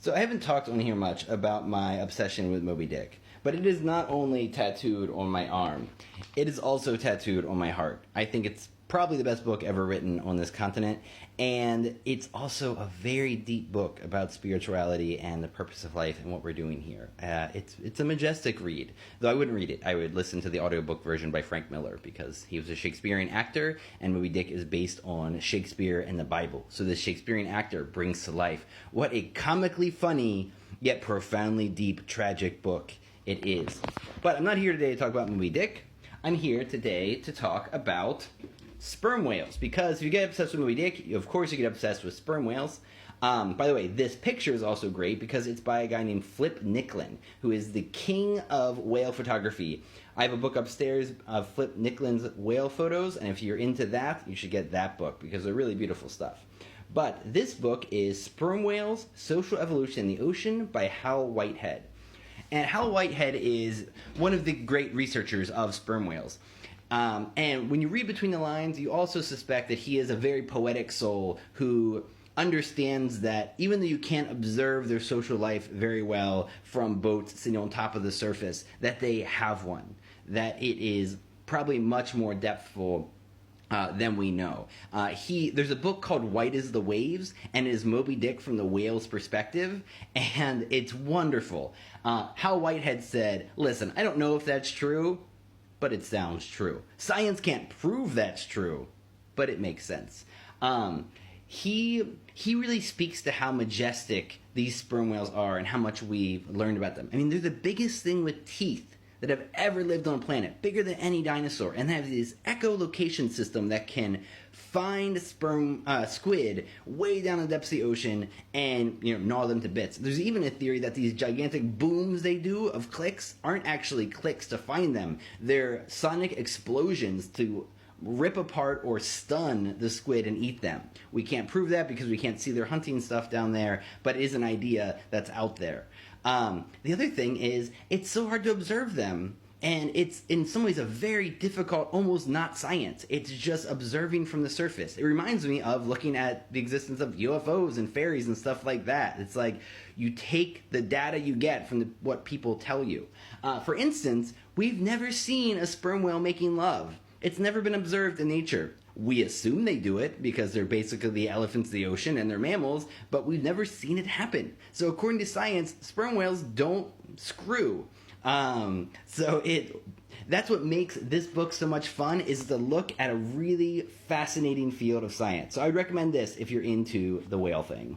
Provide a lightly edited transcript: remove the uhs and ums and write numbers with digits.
So I haven't talked on here much about my obsession with Moby Dick, but it is not only tattooed on my arm, it is also tattooed on my heart. I think it's probably the best book ever written on this continent, and it's also a very deep book about spirituality and the purpose of life and what we're doing here. It's a majestic read, though I wouldn't read it. I would listen to the audiobook version by Frank Miller because he was a Shakespearean actor, and Moby Dick is based on Shakespeare and the Bible. So this Shakespearean actor brings to life what a comically funny yet profoundly deep, tragic book it is. But I'm not here today to talk about Moby Dick. I'm here today to talk about sperm whales, because if you get obsessed with Moby Dick, of course you get obsessed with sperm whales. By the way, this picture is also great because it's by a guy named Flip Nicklin, who is the king of whale photography. I have a book upstairs of Flip Nicklin's whale photos, and if you're into that, you should get that book because they're really beautiful stuff. But this book is Sperm Whales, Social Evolution in the Ocean by Hal Whitehead. And Hal Whitehead is one of the great researchers of sperm whales. And when you read between the lines, you also suspect that he is a very poetic soul who understands that even though you can't observe their social life very well from boats sitting on top of the surface, that they have one, that it is probably much more depthful than we know. There's a book called White as the Waves, and it is Moby Dick from the whale's perspective, and it's wonderful. Hal Whitehead said, "Listen, I don't know if that's true, but it sounds true. Science can't prove that's true, but it makes sense." He really speaks to how majestic these sperm whales are and how much we've learned about them. I mean, they're the biggest thing with teeth that have ever lived on a planet, bigger than any dinosaur, and they have this echolocation system that can find squid way down in the depths of the ocean and gnaw them to bits. There's even a theory that these gigantic booms they do of clicks aren't actually clicks to find them. They're sonic explosions to rip apart or stun the squid and eat them. We can't prove that because we can't see their hunting stuff down there, but it is an idea that's out there. The other thing is, it's so hard to observe them, and it's in some ways a very difficult, almost not science. It's just observing from the surface. It reminds me of looking at the existence of UFOs and fairies and stuff like that. It's like you take the data you get from what people tell you. For instance, we've never seen a sperm whale making love. It's never been observed in nature. We assume they do it because they're basically the elephants of the ocean and they're mammals, but we've never seen it happen. So according to science, sperm whales don't screw. That's what makes this book so much fun, is to look at a really fascinating field of science. So I would recommend this if you're into the whale thing.